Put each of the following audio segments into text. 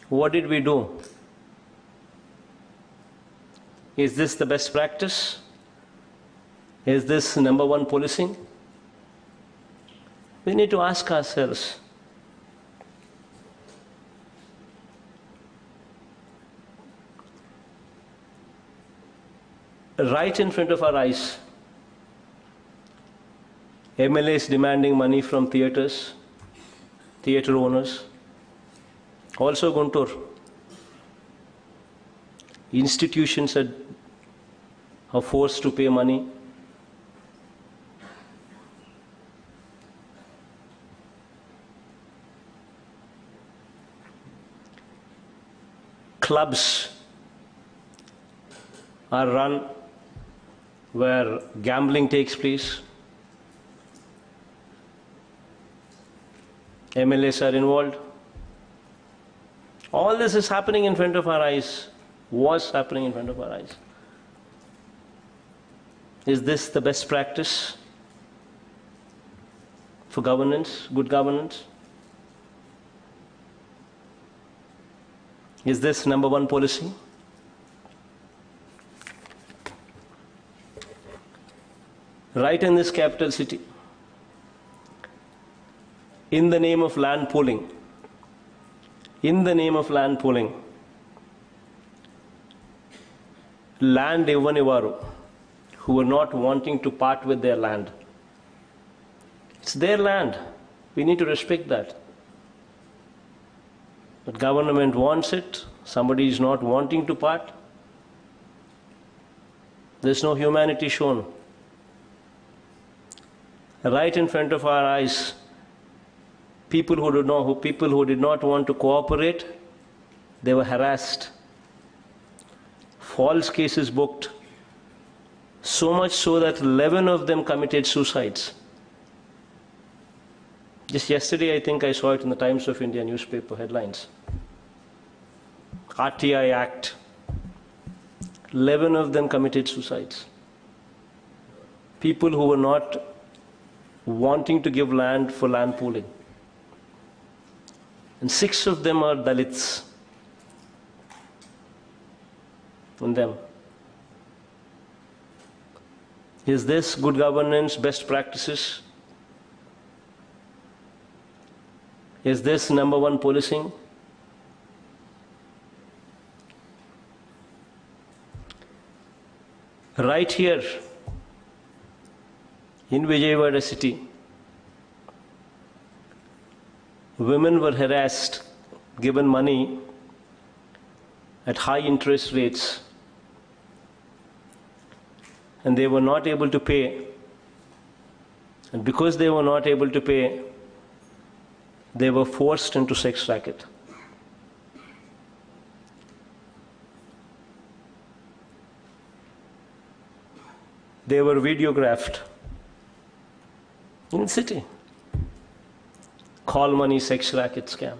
What did we do? Is this the best practice? Is this number one policing? We need to ask ourselves. Right in front of our eyes, MLAs demanding money from theatres, theatre owners. Also Guntur. Institutions are forced to pay money. Clubs are run where gambling takes place. MLAs are involved. All this is happening in front of our eyes, was happening in front of our eyes. Is this the best practice for governance, good governance? Is this number one policy? Right in this capital city, in the name of land pooling, land Ivanivaru, who are not wanting to part with their land. It's their land. We need to respect that. But government wants it, somebody is not wanting to part. There's no humanity shown. Right in front of our eyes, people who did not want to cooperate, they were harassed. False cases booked. So much so that 11 of them committed suicides. Just yesterday, I think I saw it in the Times of India newspaper headlines. RTI Act. 11 of them committed suicides. People who were not wanting to give land for land pooling. And 6 of them are Dalits. In them. Is this good governance, best practices? Is this number one policing? Right here in Vijayawada city, women were harassed, given money at high interest rates, and they were not able to pay. And because they were not able to pay, they were forced into sex racket. They were videographed in the city. Call money sex racket scam.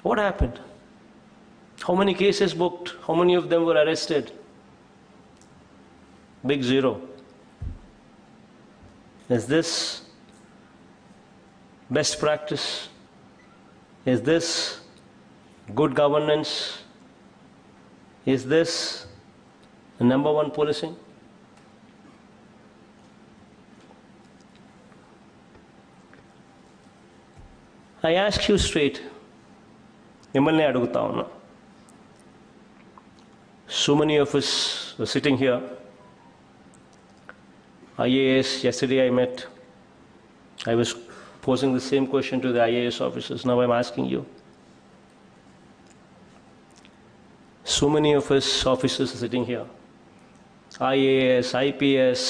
What happened? How many cases booked? How many of them were arrested? Big zero. Is this best practice? Is this good governance? Is this the number one policing? I ask you straight, మిమ్మల్ని అడుగుతా ఉన్నా. So many of us were sitting here. IAS, yesterday I was posing the same question to the IAS officers. Now I'm asking you. So many of us officers are sitting here. IAS, IPS,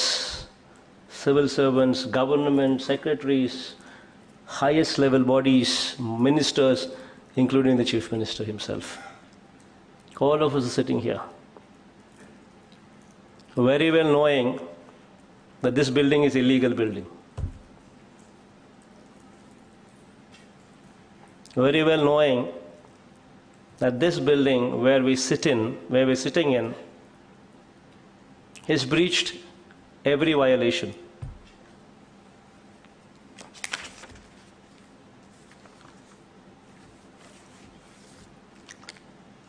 civil servants, government, secretaries, highest level bodies, ministers, including the Chief Minister himself. All of us are sitting here, very well knowing that this building is illegal building. Very well knowing that this building where we're sitting in, has breached every violation.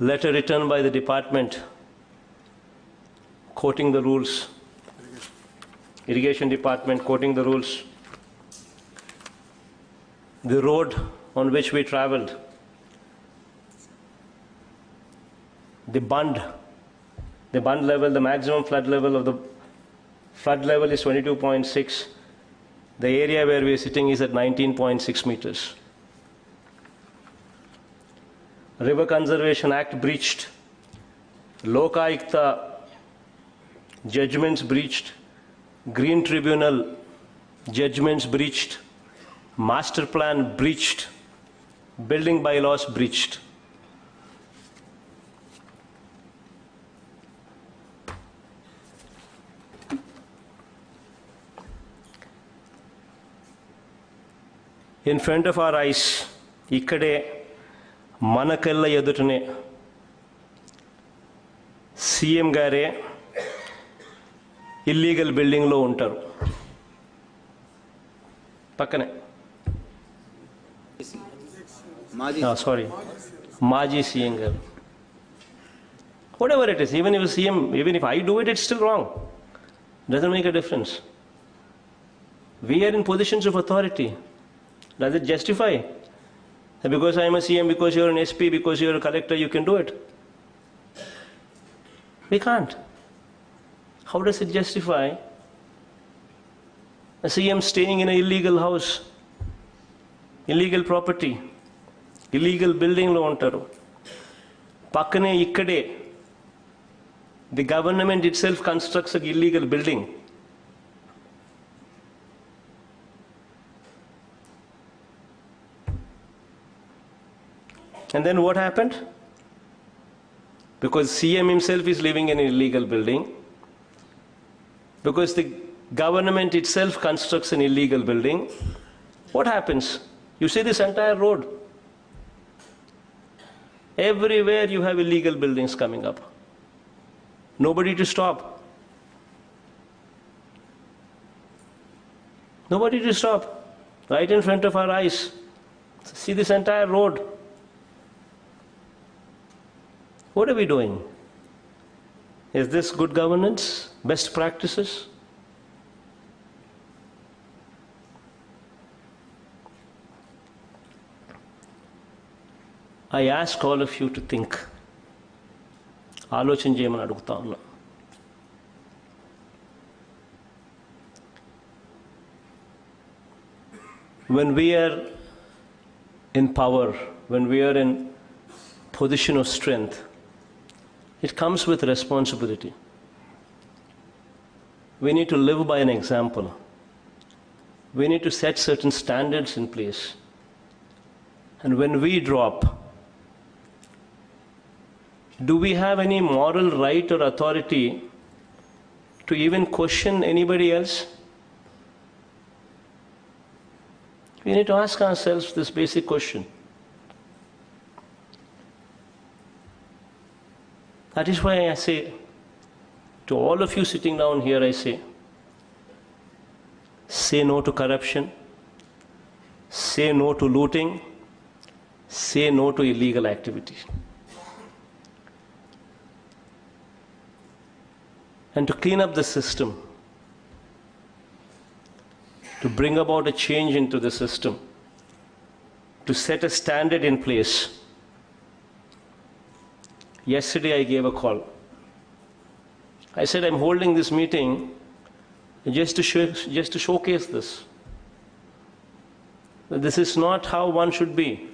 letter written by the department quoting the rules, irrigation department quoting the rules. The road on which we traveled, the bund level, the maximum flood level of the flood level is 22.6. The area where we are sitting is at 19.6 meters. River Conservation Act breached. Lokayukta judgments breached. Green Tribunal judgments breached. Master plan breached. Building bylaws breached. In front of our eyes, ikkade manakella edutane CM gare illegal building lo untaru. Pakkane. Maji CM garu. Whatever it is, even if I do it, it's still wrong. Doesn't make a difference. We are in positions of authority. Does it justify that because I am a CM, because you are an SP, because you are a collector, you can do it? We can't. How does it justify a CM staying in an illegal house, illegal property, illegal building lo untaru? Pakkane ikkade the government itself constructs an illegal building. And then what happened? Because CM himself is living in an illegal building, because the government itself constructs an illegal building, what happens? You see this entire road. Everywhere you have illegal buildings coming up. Nobody to stop. Nobody to stop. Right in front of our eyes. See this entire road. What are we doing? Is this good governance? Best practices? I ask all of you to think. ఆలోచన చేయమని అడుగుతా ఉన్నా. When we are in power, when we are in position of strength, it comes with responsibility. We need to live by an example. We need to set certain standards in place. And when we drop, do we have any moral right or authority to even question anybody else? We need to ask ourselves this basic question. That is why I say, to all of you sitting down here, I say no to corruption, say no to looting, say no to illegal activity. And to clean up the system, to bring about a change into the system, to set a standard in place. Yesterday I gave a call. I said I'm holding this meeting just to showcase this. That this is not how one should be.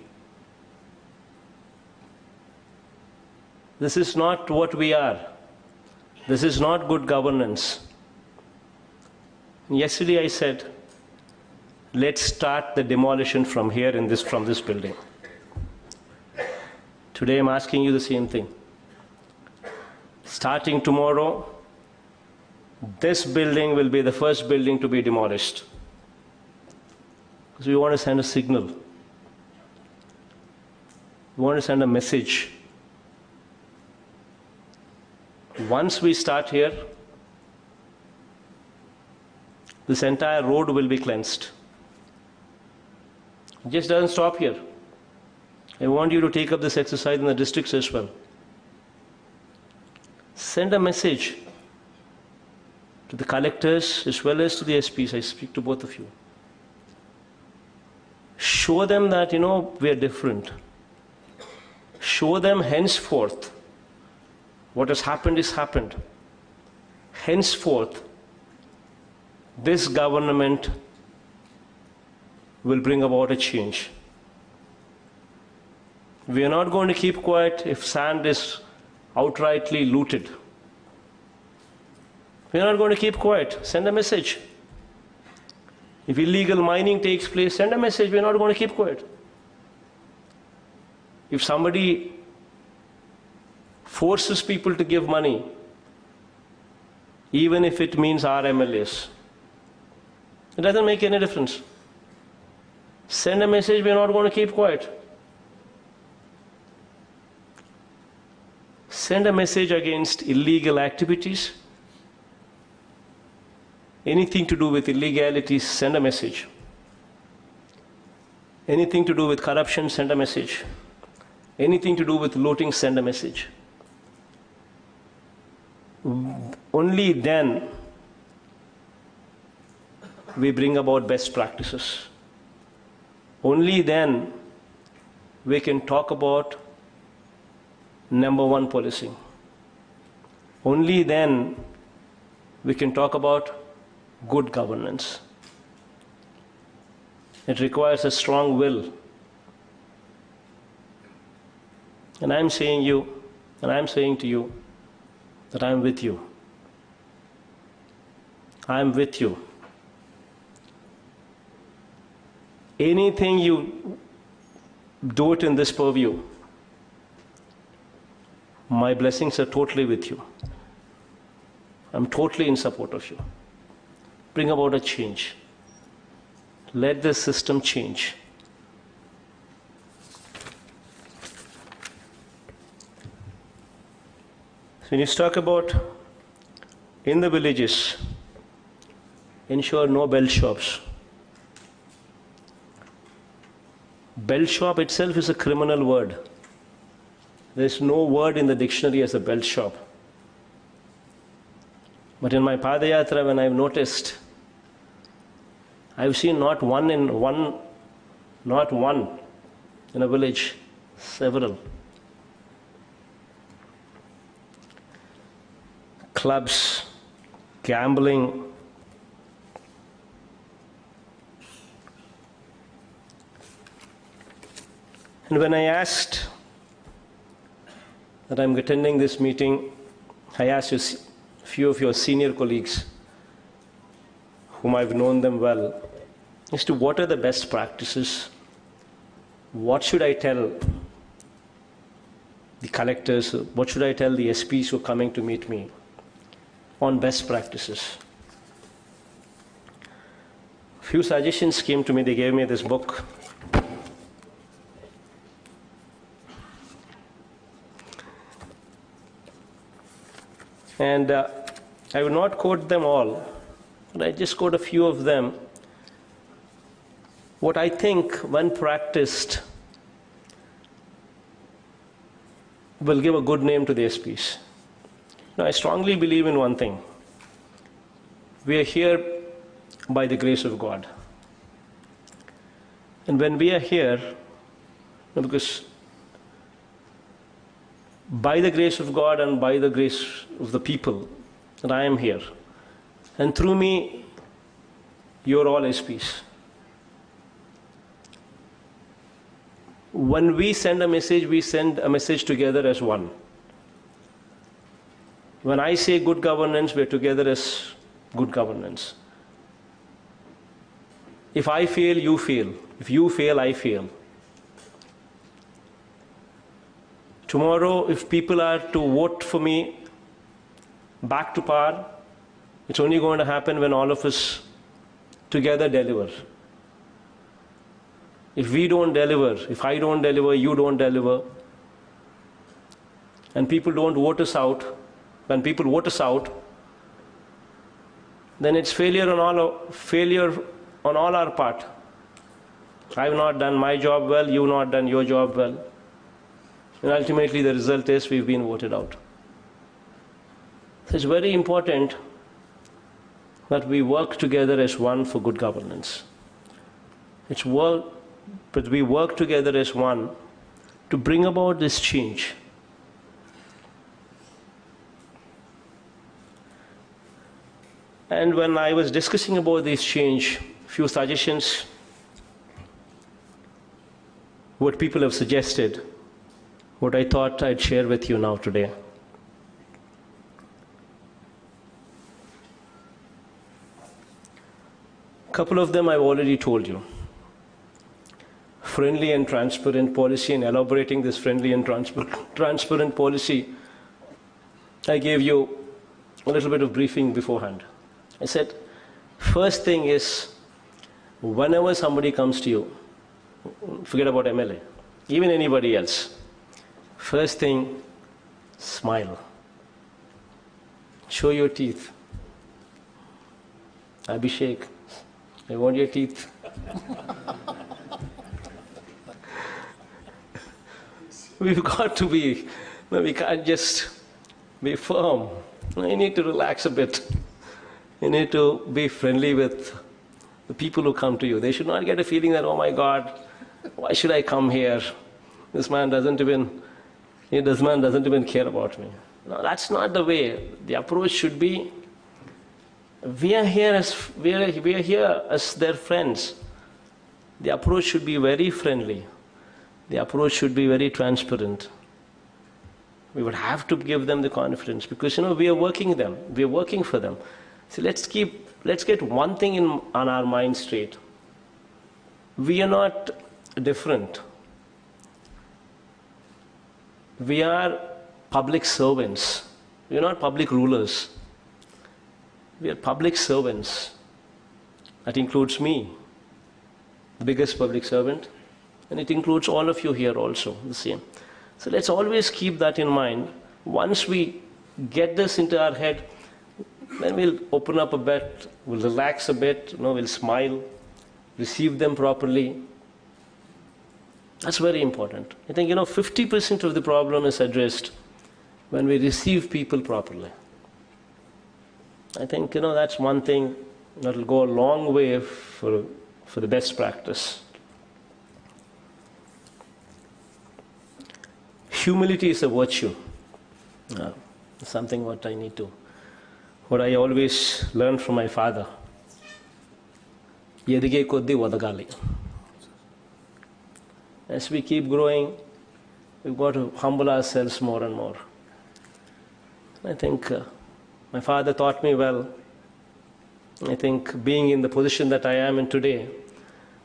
This is not what we are. This is not good governance. Yesterday I said, let's start the demolition from here from this building. Today I'm asking you the same thing. Starting tomorrow, this building will be the first building to be demolished. Because we want to send a signal. We want to send a message. Once we start here, this entire road will be cleansed. It just doesn't stop here. I want you to take up this exercise in the districts as well. Send a message to the collectors as well as to the SPs. I speak to both of you. Show them that, we are different. Show them henceforth what has happened is happened. Henceforth, this government will bring about a change. We are not going to keep quiet if sand is outrightly looted. We are not going to keep quiet. Send a message. If illegal mining takes place, send a message. We are not going to keep quiet. If somebody forces people to give money, even if it means our MLAs, it doesn't make any difference. Send a message. We are not going to keep quiet. Send a message against illegal activities. Anything to do with illegalities, send a message. Anything to do with corruption, send a message. Anything to do with looting, send a message. Only then we bring about best practices. Only then we can talk about number one policing. Only then we can talk about good governance. It requires a strong will. And I'm saying to you that I'm with you. I'm with you. Anything you do it in this purview, my blessings are totally with you. I'm totally in support of you. Bring about a change. Let the system change. So when you talk about in the villages, ensure no bell shops. Bell shop itself is a criminal word. There is no word in the dictionary as a bell shop. But in my Padayatra, when I've noticed, I've seen not one in a village, several. Clubs, gambling. And when I asked that I'm attending this meeting, I asked a few of your senior colleagues, whom I've known them well, as to what are the best practices, what should I tell the collectors, what should I tell the SPs who are coming to meet me on best practices. A few suggestions came to me. They gave me this book. And I will not quote them all, but I just quote a few of them. What I think, when practiced, will give a good name to the SPs. Now, I strongly believe in one thing. We are here by the grace of God. And when we are here, because by the grace of God and by the grace of the people, that I am here. And through me, you're all SPs. When we send a message, we send a message together as one. When I say good governance, we're together as good governance. If I fail, you fail. If you fail, I fail. Tomorrow, if people are to vote for me back to power, it's only going to happen when all of us together deliver. If we don't deliver, if I don't deliver, you don't deliver, and people don't vote us out, when people vote us out, then it's failure on all our part. I've not done my job well, you've not done your job well. And ultimately the result is we've been voted out. So it's very important that we work together as one for good governance. But we work together as one to bring about this change. And when I was discussing about this change, few suggestions, what people have suggested, what I thought I'd share with you now today. A couple of them I've already told you. Friendly and transparent policy, and elaborating this friendly and transparent policy, I gave you a little bit of briefing beforehand. I said, first thing is, whenever somebody comes to you, forget about MLA, even anybody else, first thing, smile. Show your teeth. Abhishek, I want your teeth. We've got to be, we can't just be firm. You need to relax a bit. You need to be friendly with the people who come to you. They should not get a feeling that, oh my God, why should I come here? This man doesn't even care about me. No, that's not the way. The approach should be, we are here as their friends. The approach should be very friendly. The approach should be very transparent. We would have to give them the confidence because, we are working for them. So let's get one thing on our mind straight. We are not different. We are public servants. We are not public rulers. We are public servants. That includes me, the biggest public servant. And it includes all of you here also, the same. So let's always keep that in mind. Once we get this into our head, then we'll open up a bit, we'll relax a bit, we'll smile, receive them properly. That's very important. I think, 50% of the problem is addressed when we receive people properly. I think, that's one thing that will go a long way for the best practice. Humility is a virtue. Something what I always learned from my father. Yedige koddi vadagali. As we keep growing, we've got to humble ourselves more and more. I think my father taught me well. I think being in the position that I am in today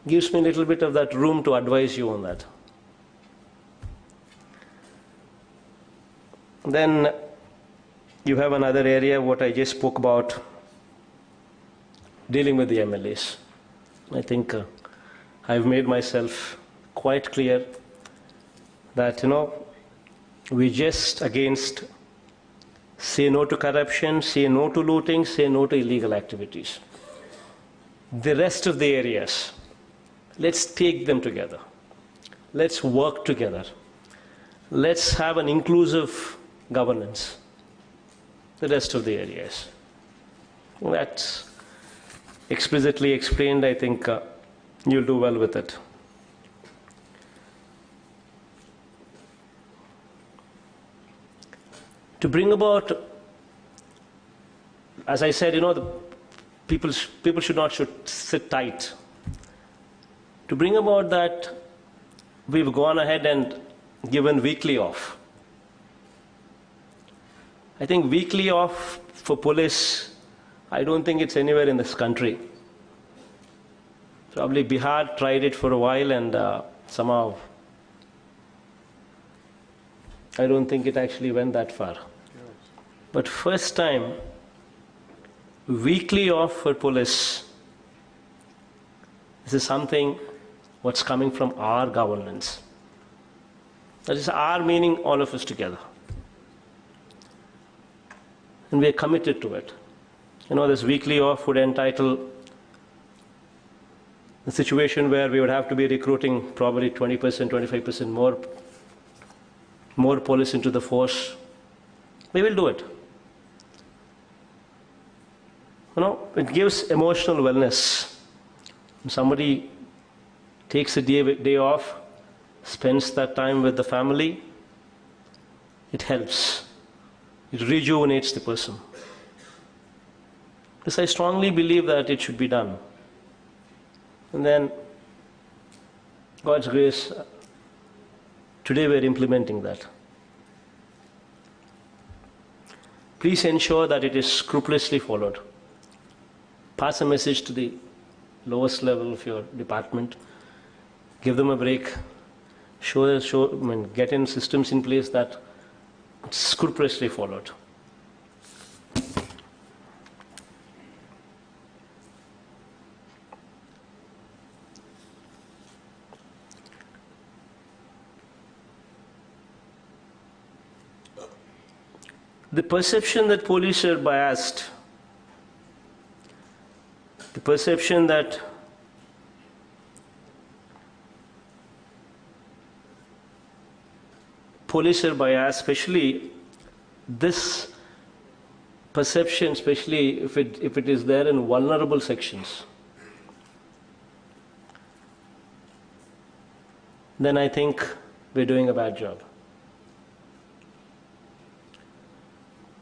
gives me a little bit of that room to advise you on that. Then you have another area, what I just spoke about, dealing with the MLAs. I think I've made myself quite clear that, we just against say no to corruption, say no to looting, say no to illegal activities. The rest of the areas, let's take them together. Let's work together. Let's have an inclusive governance. The rest of the areas. That's explicitly explained. I think you'll do well with it. To bring about, as I said, the people should not sit tight. To bring about that, we've gone ahead and given weekly off. I think weekly off for police, I don't think it's anywhere in this country. Probably Bihar tried it for a while and somehow I don't think it actually went that far. But first time, weekly off for police, this is something what's coming from our governance. That is our meaning, all of us together. And we are committed to it. This weekly off would entitle the situation where we would have to be recruiting probably 20%, 25% more police into the force. We will do it. It gives emotional wellness. When somebody takes a day off, spends that time with the family, it helps. It rejuvenates the person. Because I strongly believe that it should be done. And then, God's grace, today we're implementing that. Please ensure that it is scrupulously followed. Pass a message to the lowest level of your department. Give them a break. Get in systems in place that it's scrupulously followed. The perception that police are biased, the perception that police are biased, especially this perception, especially if it is there in vulnerable sections, then I think we're doing a bad job.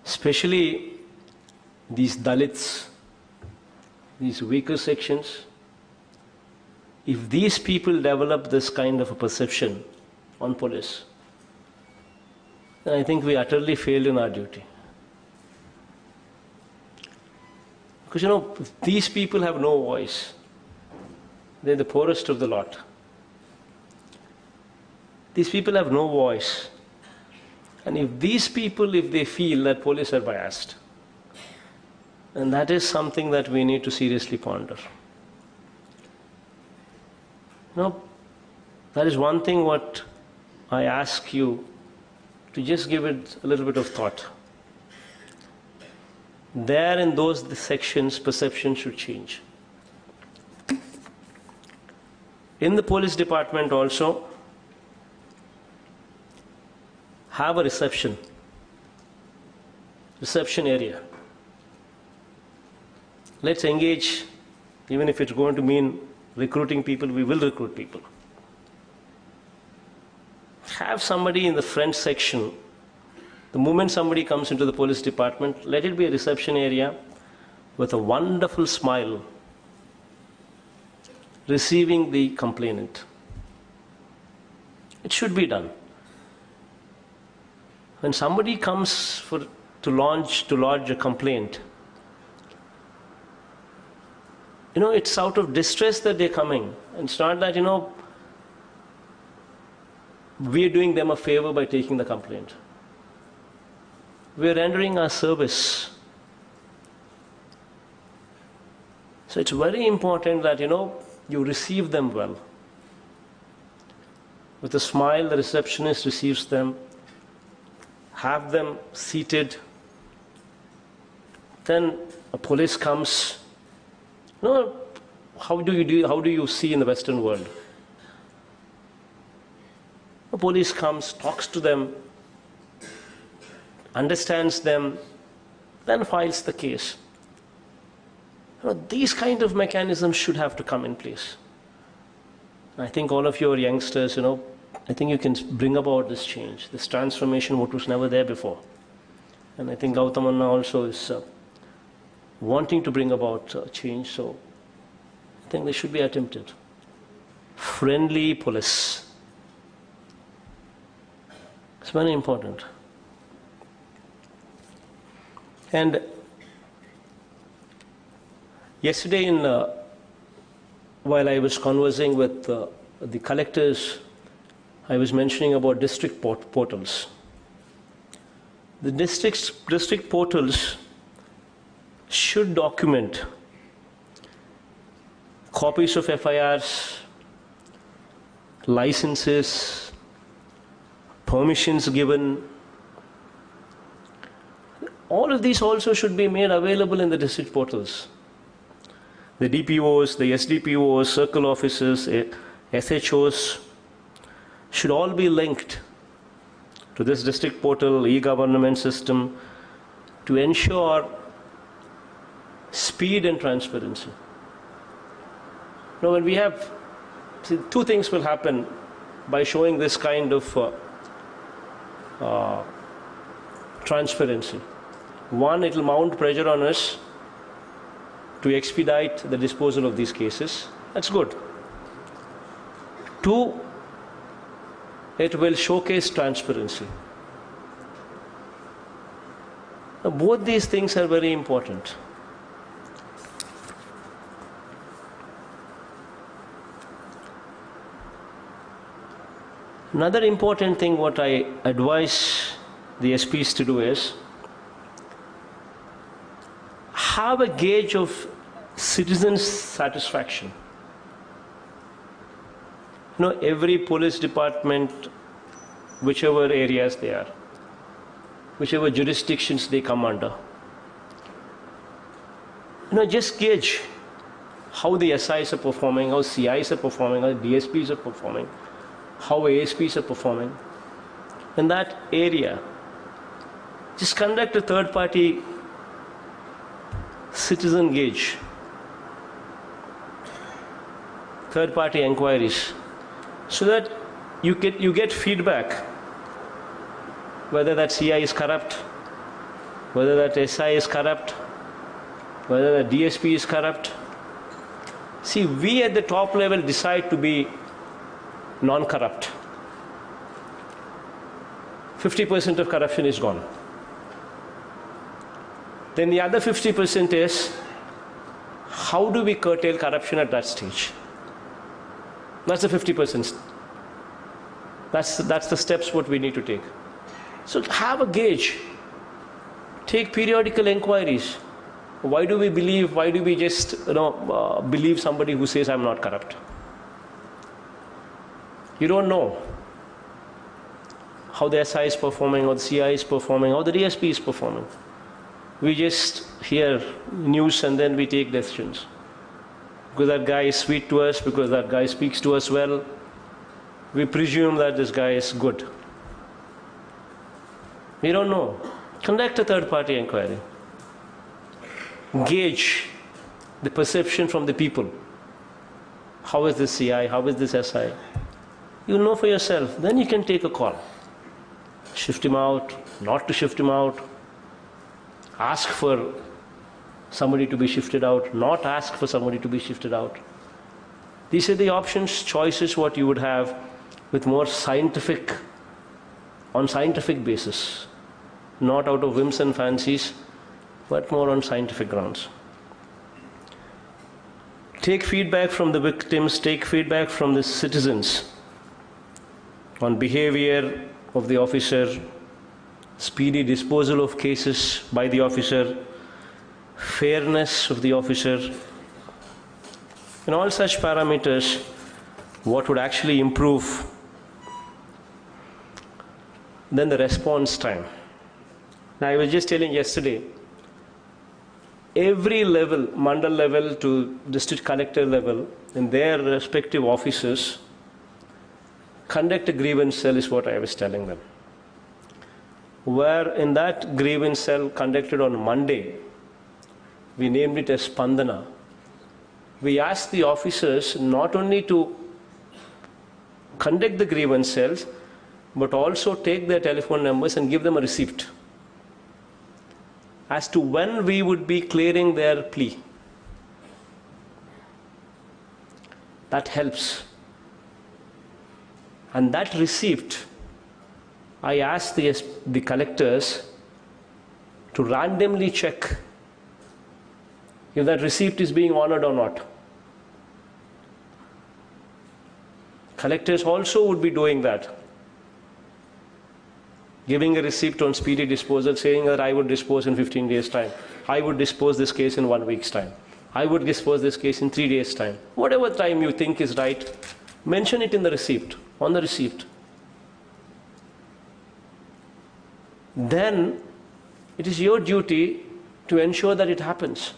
Especially these Dalits, these weaker sections, if these people develop this kind of a perception on police, then I think we utterly failed in our duty. Because these people have no voice. They're the poorest of the lot. These people have no voice. And if these people, if they feel that police are biased, then that is something that we need to seriously ponder. That is one thing what I ask you to just give it a little bit of thought. There in those sections, perception should change. In the police department also, have a reception area. Let's engage, even if it's going to mean recruiting people, we will recruit people. Have somebody in the front section. The moment somebody comes into the police department, let it be a reception area with a wonderful smile, receiving the complainant. It should be done. When somebody comes to lodge a complaint, it's out of distress that they're coming. It's not that, we're doing them a favor by taking the complaint. We're rendering our service. So it's very important that, you receive them well. With a smile, the receptionist receives them. Have them seated. Then a police comes. How do you see in the Western world? A police comes, talks to them, understands them, then files the case. These kind of mechanisms should have to come in place. I think all of your youngsters, I think you can bring about this change, this transformation, what was never there before. And I think Gautamanna also is wanting to bring about change, so I think they should be attempted. Friendly police. It's very important. And yesterday, while I was conversing with the collectors, I was mentioning about district portals. The district portals should document copies of FIRs, licenses, permissions given. All of these also should be made available in the district portals. The DPOs, the SDPOs, circle officers, SHOs should all be linked to this district portal, e-government system, to ensure speed and transparency. Now when we have, see, two things will happen by showing this kind of transparency. One, it will mount pressure on us to expedite the disposal of these cases. That's good. Two, it will showcase transparency. Now, both these things are very important. Another important thing what I advise the SPs to do is have a gauge of citizens' satisfaction. You know, every police department, whichever areas they are, whichever jurisdictions they come under, you know, just gauge how the SIs are performing, how CIs are performing, how DSPs are performing, how ASPs are performing. In that area, just conduct a third-party citizen gauge, third-party inquiries, so that you get feedback whether that CI is corrupt, whether that SI is corrupt, whether the DSP is corrupt. See, we at the top level decide to be non-corrupt. 50% of corruption is gone. Then the other 50% is, how do we curtail corruption at that stage? That's the 50%. That's the steps what we need to take. So have a gauge. Take periodical inquiries. Why do we just believe somebody who says I'm not corrupt? You don't know how the SI is performing, or the CI is performing, or the DSP is performing. We just hear news and then we take decisions. Because that guy is sweet to us, because that guy speaks to us well, we presume that this guy is good. We don't know. Conduct a third-party inquiry. Gauge the perception from the people. How is this CI? How is this SI? You know for yourself. Then you can take a call. Shift him out, not to shift him out. Ask for somebody to be shifted out, not ask for somebody to be shifted out. These are the options, choices what you would have with more scientific, on scientific basis. Not out of whims and fancies, but more on scientific grounds. Take feedback from the victims, take feedback from the citizens on behavior of the officer, speedy disposal of cases by the officer, fairness of the officer. In all such parameters, what would actually improve? Then the response time. Now, I was just telling yesterday, every level, mandal level to district collector level, in their respective offices, conduct a grievance cell is what I was telling them. Where in that grievance cell conducted on Monday, we named it as Spandana. We asked the officers not only to conduct the grievance cells, but also take their telephone numbers and give them a receipt as to when we would be clearing their plea. That helps. And that receipt, I asked the collectors to randomly check if that receipt is being honored or not. Collectors also would be doing that. Giving a receipt on speedy disposal, saying that I would dispose in 15 days' time. I would dispose this case in 1 week's time. I would dispose this case in 3 days' time. Whatever time you think is right, mention it in the receipt, on the receipt. Then it is your duty to ensure that it happens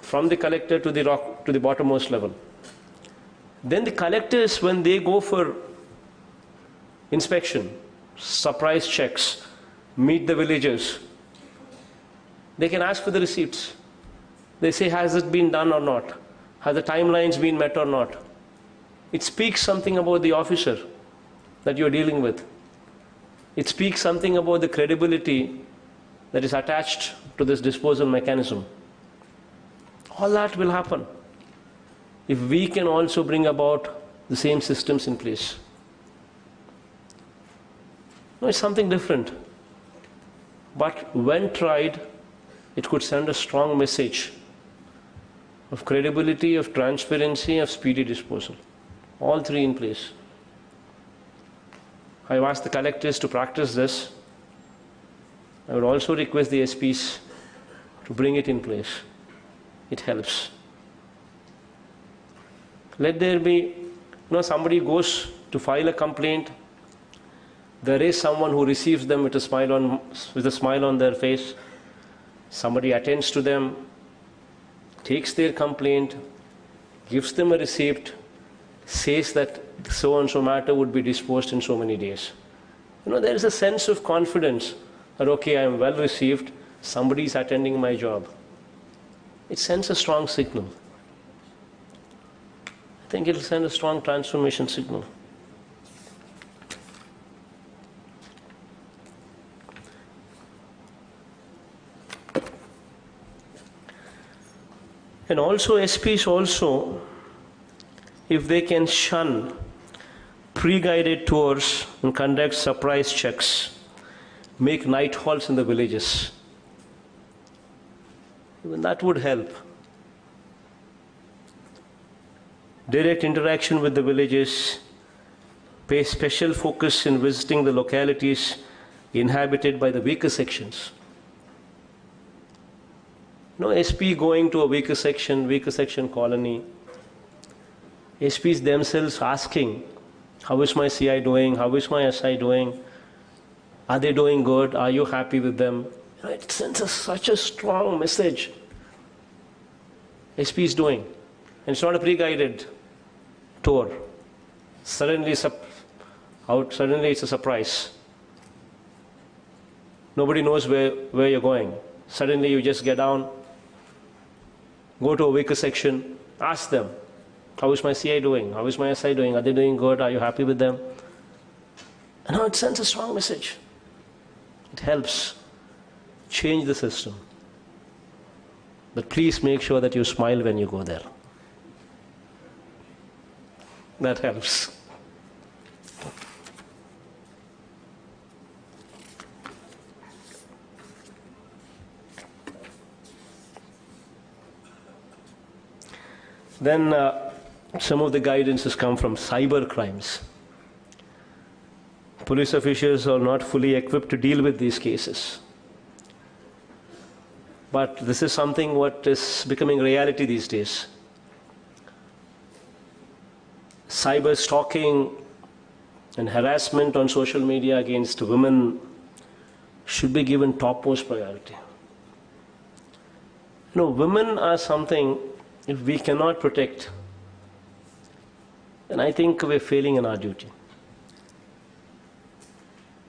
from the collector to the bottommost level. Then the collectors, when they go for inspection, surprise checks, meet the villagers, they can ask for the receipts. They say, has it been done or not? Have the timelines been met or not? It speaks something about the officer that you're dealing with. It speaks something about the credibility that is attached to this disposal mechanism. All that will happen if we can also bring about the same systems in place. No, it's something different. But when tried, it could send a strong message of credibility, of transparency, of speedy disposal. All three in place. I've asked the collectors to practice this. I would also request the SPs to bring it in place. It helps. Let there be, somebody goes to file a complaint. There is someone who receives them with a smile on their face. Somebody attends to them, takes their complaint, gives them a receipt, says that so and so matter would be disposed in so many days. There is a sense of confidence that, okay, I am well received, somebody is attending my job. It sends a strong signal. I think it will send a strong transformation signal. And also SPs also, if they can shun pre-guided tours and conduct surprise checks, make night halts in the villages, even that would help. Direct interaction with the villages, pay special focus in visiting the localities inhabited by the weaker sections. No SP going to a weaker section colony. SPs themselves asking, how is my CI doing? How is my SI doing? Are they doing good? Are you happy with them? It sends such a strong message. SP is doing. And it's not a pre-guided tour. Suddenly it's a surprise. Nobody knows where you're going. Suddenly you just get down, go to a weaker section, ask them, how is my CI doing? How is my SI doing? Are they doing good? Are you happy with them? And now it sends a strong message. It helps change the system. But please make sure that you smile when you go there. That helps. Then some of the guidance has come from cyber crimes. Police officials are not fully equipped to deal with these cases. But this is something what is becoming reality these days. Cyber stalking and harassment on social media against women should be given topmost priority. Women are something, if we cannot protect, then I think we're failing in our duty.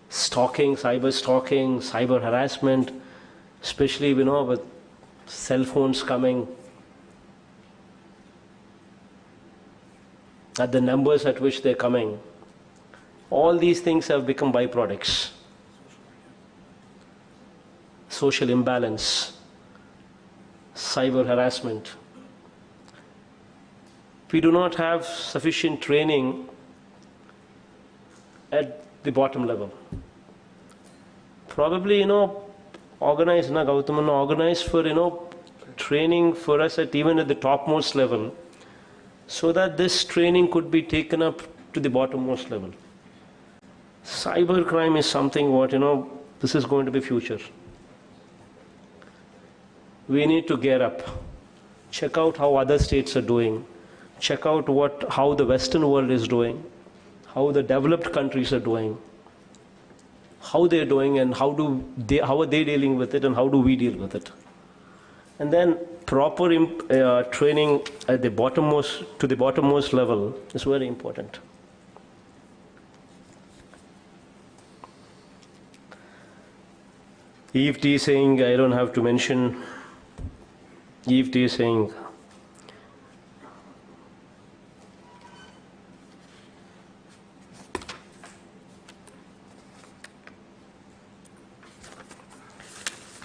Stalking, cyber harassment, especially, with cell phones coming, at the numbers at which they're coming, all these things have become byproducts. Social imbalance, cyber harassment. We do not have sufficient training at the bottom level. Probably, organize for, training for us even at the topmost level, so that this training could be taken up to the bottommost level. Cyber crime is something this is going to be future. We need to gear up. Check out how other states are doing. Check out how the Western world is doing, how the developed countries are doing, how they're doing, and how are they dealing with it, and how do we deal with it. And then proper training at the bottommost level is very important. Eve T saying, I don't have to mention eve teasing.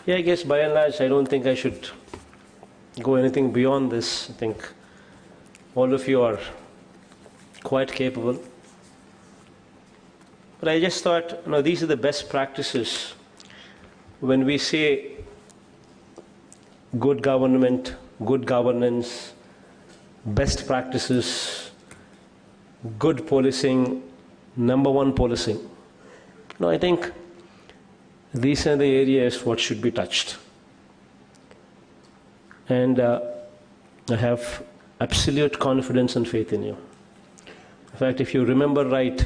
Yeah, I guess by and large, I don't think I should go anything beyond this. I think all of you are quite capable. But I just thought, these are the best practices when we say good government, good governance, best practices, good policing, number one policing. I think these are the areas what should be touched. And I have absolute confidence and faith in you. In fact, if you remember right,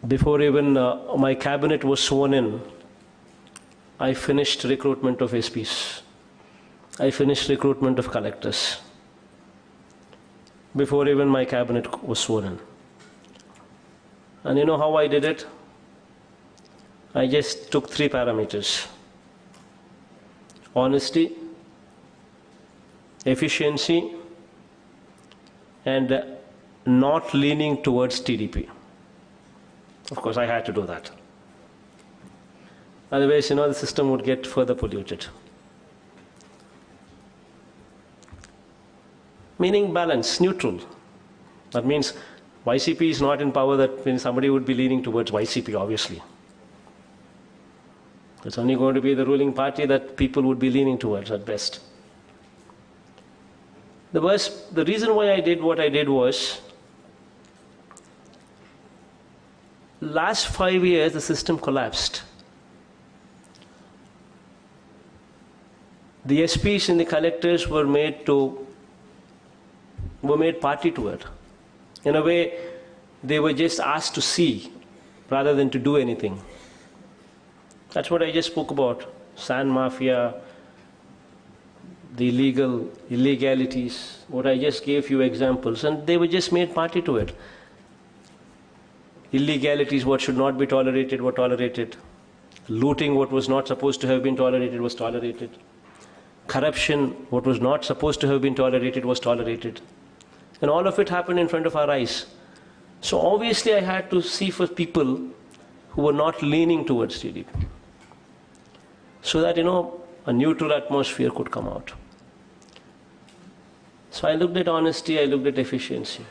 before even my cabinet was sworn in, I finished recruitment of SPs. I finished recruitment of collectors. Before even my cabinet was sworn in. And you know how I did it? I just took 3 parameters: honesty, efficiency, and not leaning towards TDP. Of course, I had to do that. Otherwise, the system would get further polluted. Meaning balance, neutral. That means YCP is not in power, that means somebody would be leaning towards YCP, obviously. It's only going to be the ruling party that people would be leaning towards at best. The reason why I did what I did was, last 5 years the system collapsed. The SPs and the collectors were made party to it. In a way, they were just asked to see rather than to do anything. That's what I just spoke about. Sand mafia, the illegalities. What I just gave few examples, and they were just made party to it. Illegalities, what should not be tolerated, were tolerated. Looting, what was not supposed to have been tolerated, was tolerated. Corruption, what was not supposed to have been tolerated, was tolerated. And all of it happened in front of our eyes. So obviously I had to see for people who were not leaning towards TDP, so that, a neutral atmosphere could come out. So I looked at honesty, I looked at efficiency.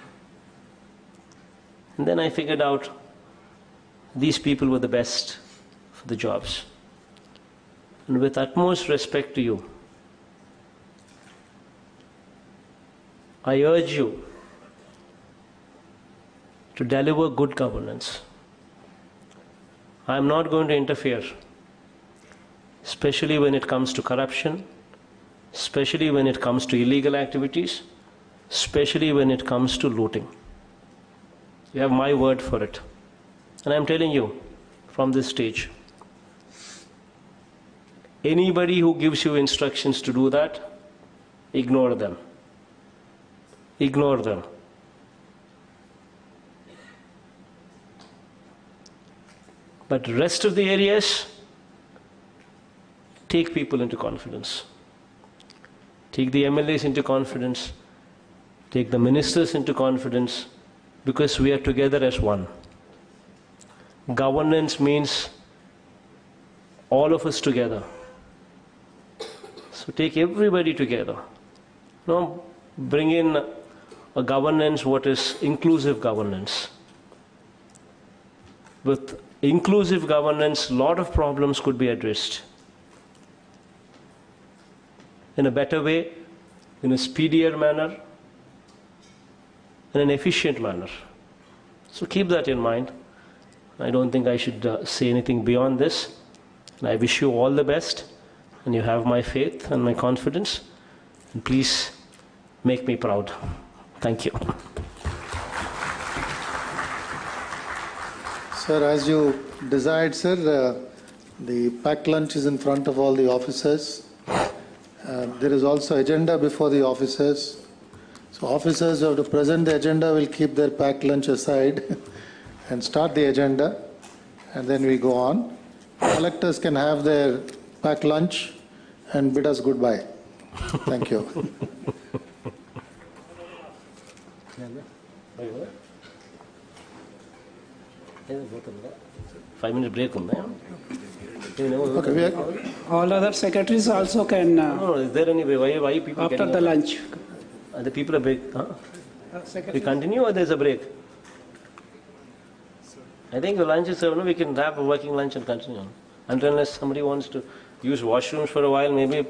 And then I figured out these people were the best for the jobs. And with utmost respect to you, I urge you to deliver good governance. I am not going to interfere, especially when it comes to corruption, especially when it comes to illegal activities, especially when it comes to looting. You have my word for it. And I'm telling you from this stage, anybody who gives you instructions to do that, ignore them. Ignore them. But rest of the areas, take people into confidence. Take the MLAs into confidence. Take the ministers into confidence, because we are together as one. Governance means all of us together. So take everybody together. Bring in a governance what is inclusive governance. With inclusive governance, a lot of problems could be addressed in a better way, in a speedier manner, in an efficient manner. So keep that in mind. I don't think I should say anything beyond this. And I wish you all the best, and you have my faith and my confidence. And please make me proud. Thank you. Sir, as you desired, sir, the packed lunch is in front of all the officers. There is also agenda before the officers. So officers who have to present the agenda will keep their packed lunch aside and start the agenda, and then we go on. Collectors can have their packed lunch and bid us goodbye. Thank you. 5-minute break. Okay, we are, All other secretaries also can, No, is there any way? Why people after getting the up? lunch. The people are break. Huh? We continue or there's a break? I think the lunch is served. No, we can have a working lunch and continue. Unless somebody wants to use washrooms for a while, maybe